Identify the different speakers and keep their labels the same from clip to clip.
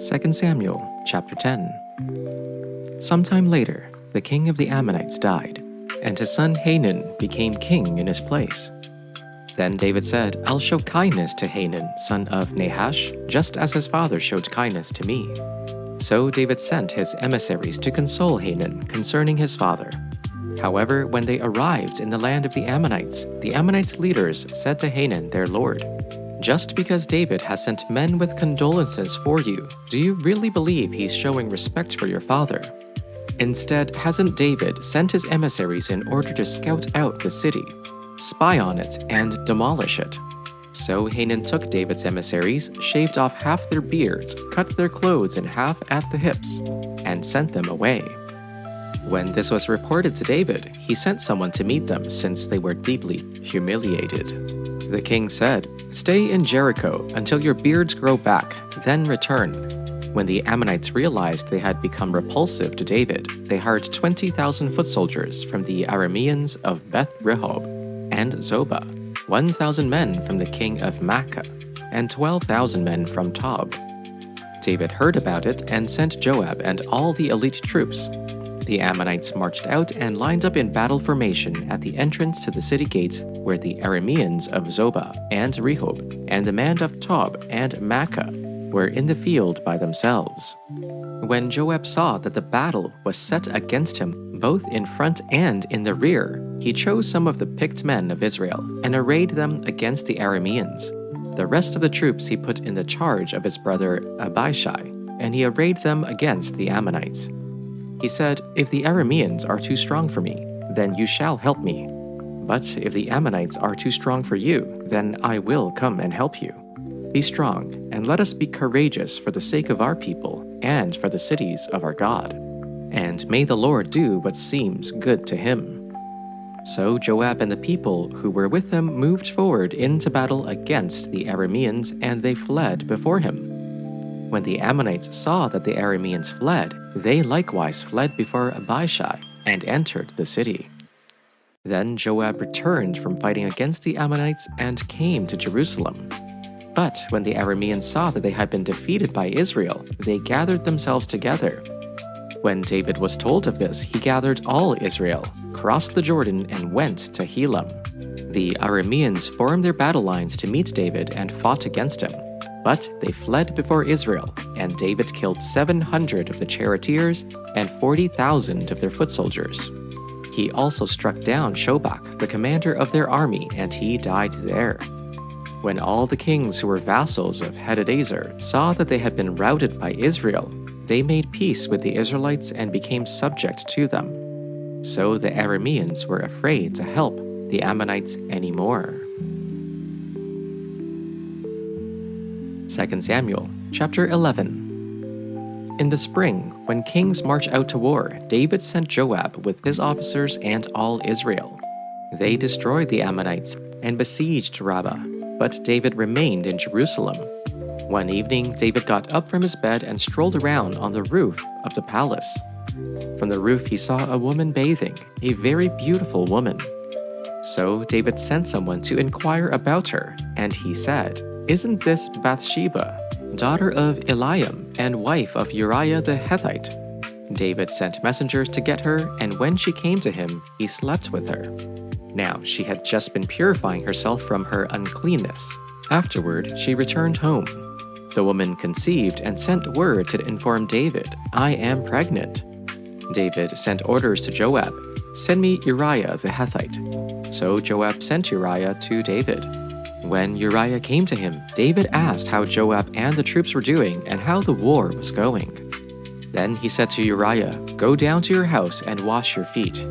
Speaker 1: 2 Samuel chapter 10. Sometime later, the king of the Ammonites died, and his son Hanun became king in his place. Then David said, "I'll show kindness to Hanun, son of Nahash, just as his father showed kindness to me." So David sent his emissaries to console Hanun concerning his father. However, when they arrived in the land of the Ammonites leaders said to Hanun their lord, "Just because David has sent men with condolences for you, do you really believe he's showing respect for your father? Instead, hasn't David sent his emissaries in order to scout out the city, spy on it, and demolish it?" So Hanun took David's emissaries, shaved off half their beards, cut their clothes in half at the hips, and sent them away. When this was reported to David, he sent someone to meet them since they were deeply humiliated. The king said, "Stay in Jericho until your beards grow back, then return." When the Ammonites realized they had become repulsive to David, they hired 20,000 foot soldiers from the Arameans of Beth Rehob and Zobah, 1,000 men from the king of Makkah, and 12,000 men from Tob. David heard about it and sent Joab and all the elite troops. The Ammonites marched out and lined up in battle formation at the entrance to the city gate where the Arameans of Zobah and Rehob and the men of Tob and Makkah were in the field by themselves. When Joab saw that the battle was set against him both in front and in the rear, he chose some of the picked men of Israel and arrayed them against the Arameans. The rest of the troops he put in the charge of his brother Abishai, and he arrayed them against the Ammonites. He said, "If the Arameans are too strong for me, then you shall help me. But if the Ammonites are too strong for you, then I will come and help you. Be strong, and let us be courageous for the sake of our people and for the cities of our God. And may the Lord do what seems good to him." So Joab and the people who were with him moved forward into battle against the Arameans, and they fled before him. When the Ammonites saw that the Arameans fled, they likewise fled before Abishai and entered the city. Then Joab returned from fighting against the Ammonites and came to Jerusalem. But when the Arameans saw that they had been defeated by Israel, they gathered themselves together. When David was told of this, he gathered all Israel, crossed the Jordan, and went to Helam. The Arameans formed their battle lines to meet David and fought against him. But they fled before Israel, and David killed 700 of the charioteers and 40,000 of their foot soldiers. He also struck down Shobach, the commander of their army, and he died there. When all the kings who were vassals of Hadadezer saw that they had been routed by Israel, they made peace with the Israelites and became subject to them. So the Arameans were afraid to help the Ammonites anymore. 2 Samuel chapter 11. In the spring, when kings march out to war, David sent Joab with his officers and all Israel. They destroyed the Ammonites and besieged Rabbah, but David remained in Jerusalem. One evening, David got up from his bed and strolled around on the roof of the palace. From the roof he saw a woman bathing, a very beautiful woman. So David sent someone to inquire about her, and he said, "Isn't this Bathsheba, daughter of Eliam and wife of Uriah the Hittite?" David sent messengers to get her, and when she came to him, he slept with her. Now she had just been purifying herself from her uncleanness. Afterward, she returned home. The woman conceived and sent word to inform David, "I am pregnant." David sent orders to Joab, "Send me Uriah the Hittite." So Joab sent Uriah to David. When Uriah came to him, David asked how Joab and the troops were doing and how the war was going. Then he said to Uriah, "Go down to your house and wash your feet."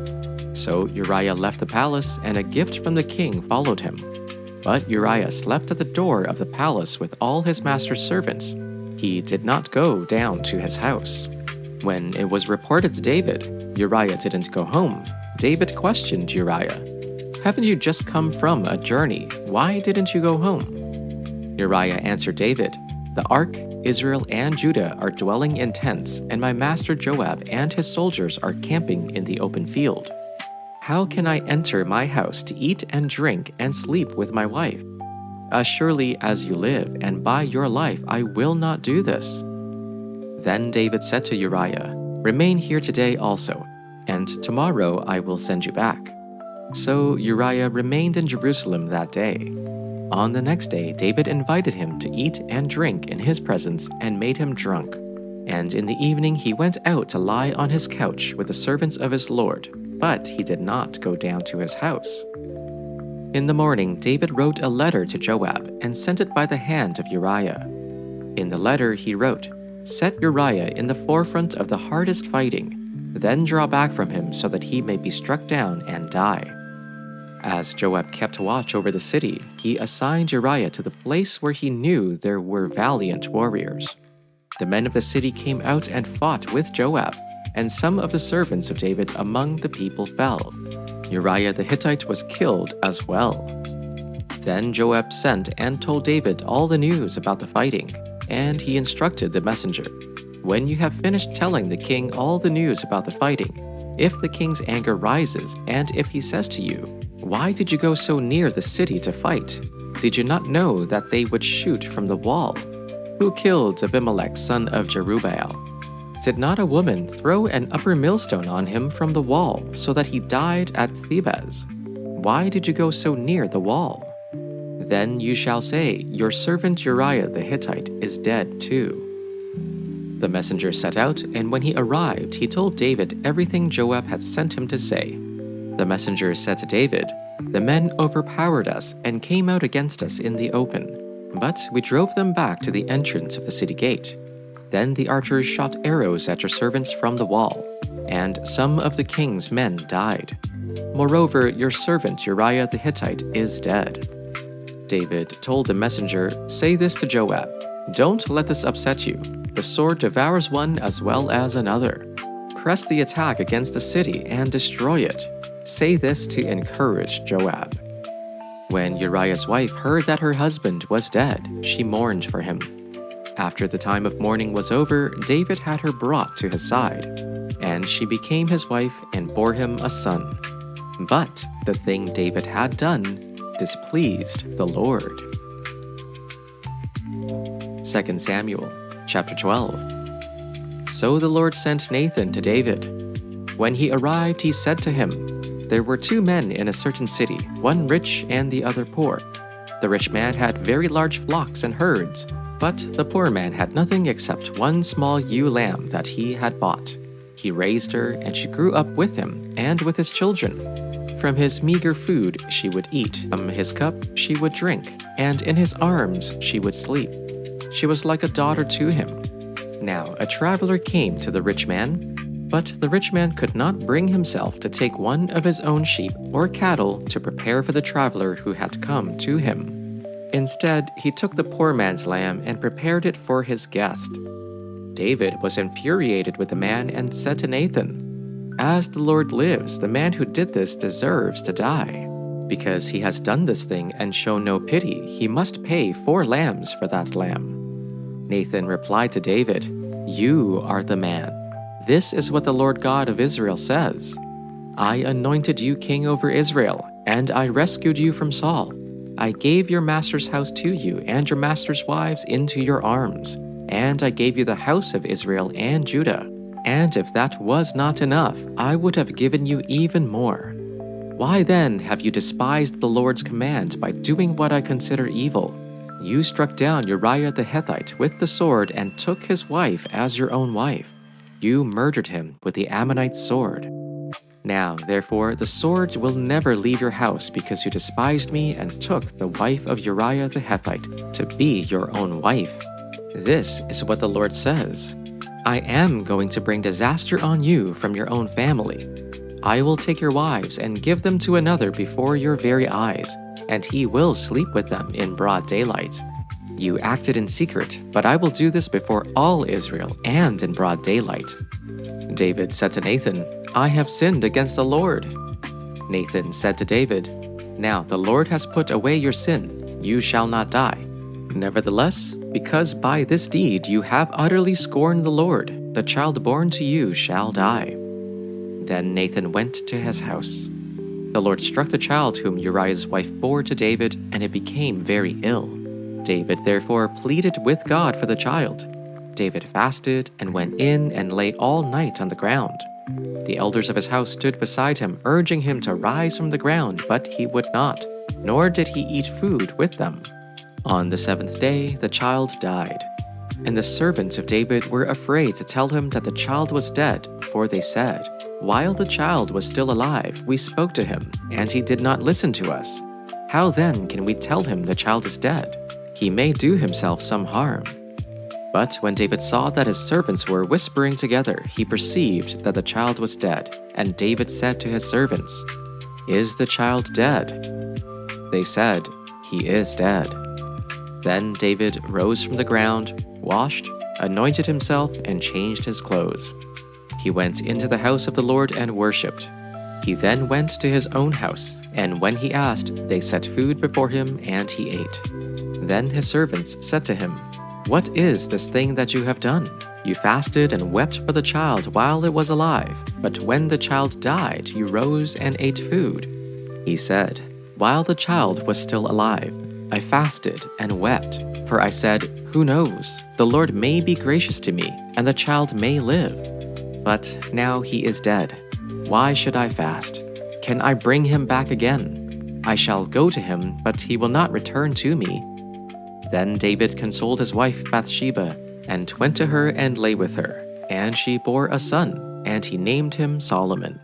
Speaker 1: So Uriah left the palace, and a gift from the king followed him. But Uriah slept at the door of the palace with all his master's servants. He did not go down to his house. When it was reported to David, Uriah didn't go home. David questioned Uriah, "Haven't you just come from a journey? Why didn't you go home?" Uriah answered David, "The ark, Israel, and Judah are dwelling in tents, and my master Joab and his soldiers are camping in the open field. How can I enter my house to eat and drink and sleep with my wife? As surely as you live and by your life, I will not do this." Then David said to Uriah, "Remain here today also, and tomorrow I will send you back." So Uriah remained in Jerusalem that day. On the next day, David invited him to eat and drink in his presence and made him drunk. And in the evening he went out to lie on his couch with the servants of his lord, but he did not go down to his house. In the morning, David wrote a letter to Joab and sent it by the hand of Uriah. In the letter he wrote, "Set Uriah in the forefront of the hardest fighting, then draw back from him so that he may be struck down and die." As Joab kept watch over the city, he assigned Uriah to the place where he knew there were valiant warriors. The men of the city came out and fought with Joab, and some of the servants of David among the people fell. Uriah the Hittite was killed as well. Then Joab sent and told David all the news about the fighting, and he instructed the messenger, "When you have finished telling the king all the news about the fighting, if the king's anger rises and if he says to you, 'Why did you go so near the city to fight? Did you not know that they would shoot from the wall? Who killed Abimelech son of Jerubbaal? Did not a woman throw an upper millstone on him from the wall so that he died at Thebez? Why did you go so near the wall?' Then you shall say, 'Your servant Uriah the Hittite is dead too.'" The messenger set out, and when he arrived, he told David everything Joab had sent him to say. The messenger said to David, "The men overpowered us and came out against us in the open, but we drove them back to the entrance of the city gate. Then the archers shot arrows at your servants from the wall, and some of the king's men died. Moreover, your servant Uriah the Hittite is dead." David told the messenger, "Say this to Joab, 'Don't let this upset you. The sword devours one as well as another. Press the attack against the city and destroy it.' Say this to encourage Joab." When Uriah's wife heard that her husband was dead, she mourned for him. After the time of mourning was over, David had her brought to his side, and she became his wife and bore him a son. But the thing David had done displeased the Lord. 2 Samuel chapter 12. So the Lord sent Nathan to David. When he arrived, he said to him, "There were two men in a certain city, one rich and the other poor. The rich man had very large flocks and herds, but the poor man had nothing except one small ewe lamb that he had bought. He raised her, and she grew up with him and with his children. From his meager food she would eat, from his cup she would drink, and in his arms she would sleep. She was like a daughter to him. Now a traveler came to the rich man, but the rich man could not bring himself to take one of his own sheep or cattle to prepare for the traveler who had come to him. Instead, he took the poor man's lamb and prepared it for his guest. David was infuriated with the man and said to Nathan, "As the Lord lives, the man who did this deserves to die. Because he has done this thing and shown no pity, he must pay 4 lambs for that lamb." Nathan replied to David, "You are the man. This is what the Lord God of Israel says. I anointed you king over Israel, and I rescued you from Saul. I gave your master's house to you and your master's wives into your arms, and I gave you the house of Israel and Judah. And if that was not enough, I would have given you even more. Why then have you despised the Lord's command by doing what I consider evil? You struck down Uriah the Hittite with the sword and took his wife as your own wife. You murdered him with the Ammonite sword. Now, therefore, the sword will never leave your house because you despised me and took the wife of Uriah the Hittite to be your own wife. This is what the Lord says. I am going to bring disaster on you from your own family. I will take your wives and give them to another before your very eyes, and he will sleep with them in broad daylight. You acted in secret, but I will do this before all Israel and in broad daylight." David said to Nathan, "I have sinned against the Lord." Nathan said to David, "Now the Lord has put away your sin. You shall not die. Nevertheless, because by this deed you have utterly scorned the Lord, the child born to you shall die." Then Nathan went to his house. The Lord struck the child whom Uriah's wife bore to David, and it became very ill. David therefore pleaded with God for the child. David fasted and went in and lay all night on the ground. The elders of his house stood beside him, urging him to rise from the ground, but he would not, nor did he eat food with them. On the seventh day, the child died. And the servants of David were afraid to tell him that the child was dead, for they said, "While the child was still alive, we spoke to him, and he did not listen to us. How then can we tell him the child is dead? He may do himself some harm." But when David saw that his servants were whispering together, he perceived that the child was dead, and David said to his servants, "Is the child dead?" They said, "He is dead." Then David rose from the ground, washed, anointed himself, and changed his clothes. He went into the house of the Lord and worshipped. He then went to his own house, and when he asked, they set food before him, and he ate. Then his servants said to him, "What is this thing that you have done? You fasted and wept for the child while it was alive, but when the child died, you rose and ate food." He said, "While the child was still alive, I fasted and wept, for I said, 'Who knows? The Lord may be gracious to me, and the child may live.' But now he is dead. Why should I fast? Can I bring him back again? I shall go to him, but he will not return to me." Then David consoled his wife Bathsheba, and went to her and lay with her. And she bore a son, and he named him Solomon.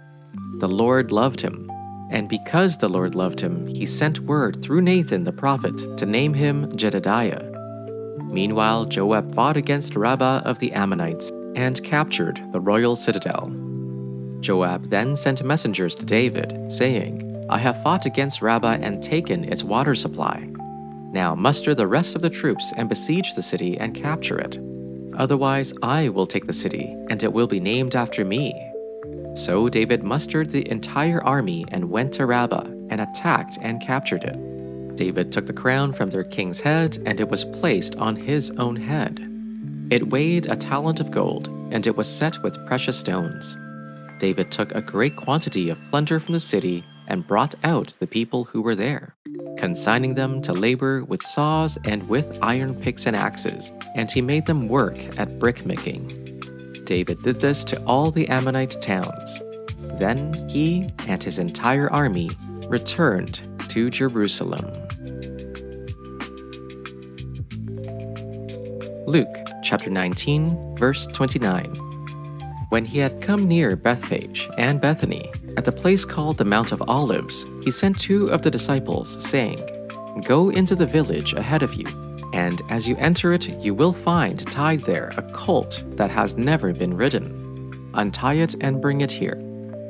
Speaker 1: The Lord loved him. And because the Lord loved him, he sent word through Nathan the prophet to name him Jedediah. Meanwhile, Joab fought against Rabbah of the Ammonites and captured the royal citadel. Joab then sent messengers to David, saying, "I have fought against Rabbah and taken its water supply. Now muster the rest of the troops and besiege the city and capture it. Otherwise, I will take the city, and it will be named after me." So David mustered the entire army and went to Rabbah and attacked and captured it. David took the crown from their king's head, and it was placed on his own head. It weighed a talent of gold, and it was set with precious stones. David took a great quantity of plunder from the city and brought out the people who were there, consigning them to labor with saws and with iron picks and axes, and he made them work at brick-making. David did this to all the Ammonite towns. Then he and his entire army returned to Jerusalem. Luke chapter 19, verse 29. When he had come near Bethphage and Bethany, at the place called the Mount of Olives, he sent two of the disciples, saying, "Go into the village ahead of you, and as you enter it, you will find tied there a colt that has never been ridden. Untie it and bring it here.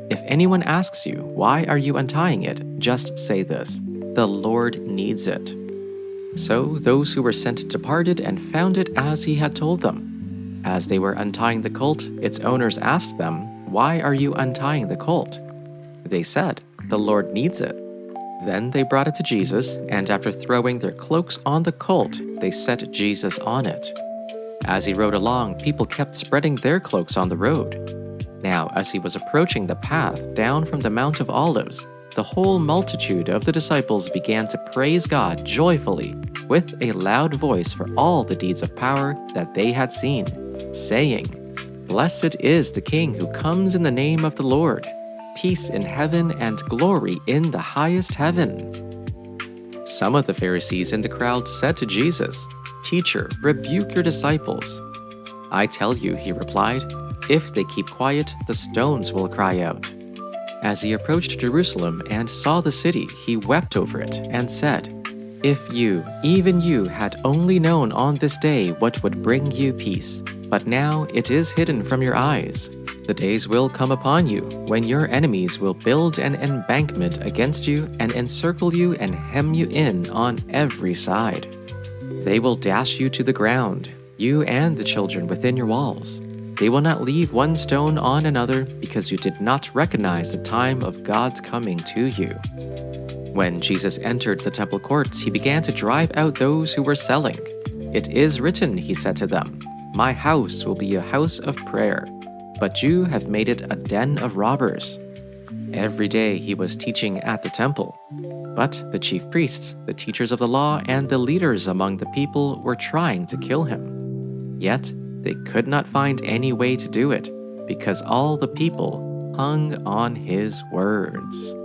Speaker 1: If anyone asks you, 'Why are you untying it?' just say this, 'The Lord needs it.'" So those who were sent departed and found it as he had told them. As they were untying the colt, its owners asked them, "Why are you untying the colt?" They said, "The Lord needs it." Then they brought it to Jesus, and after throwing their cloaks on the colt, they set Jesus on it. As he rode along, people kept spreading their cloaks on the road. Now, as he was approaching the path down from the Mount of Olives, the whole multitude of the disciples began to praise God joyfully with a loud voice for all the deeds of power that they had seen, saying, "Blessed is the King who comes in the name of the Lord. Peace in heaven and glory in the highest heaven." Some of the Pharisees in the crowd said to Jesus, "Teacher, rebuke your disciples." "I tell you," he replied, "if they keep quiet, the stones will cry out." As he approached Jerusalem and saw the city, he wept over it and said, "If you, even you, had only known on this day what would bring you peace, but now it is hidden from your eyes. The days will come upon you when your enemies will build an embankment against you and encircle you and hem you in on every side. They will dash you to the ground, you and the children within your walls. They will not leave one stone on another because you did not recognize the time of God's coming to you." When Jesus entered the temple courts, he began to drive out those who were selling. "It is written," he said to them, "My house will be a house of prayer, but you have made it a den of robbers." Every day he was teaching at the temple. But the chief priests, the teachers of the law, and the leaders among the people were trying to kill him. Yet They could not find any way to do it because all the people hung on his words.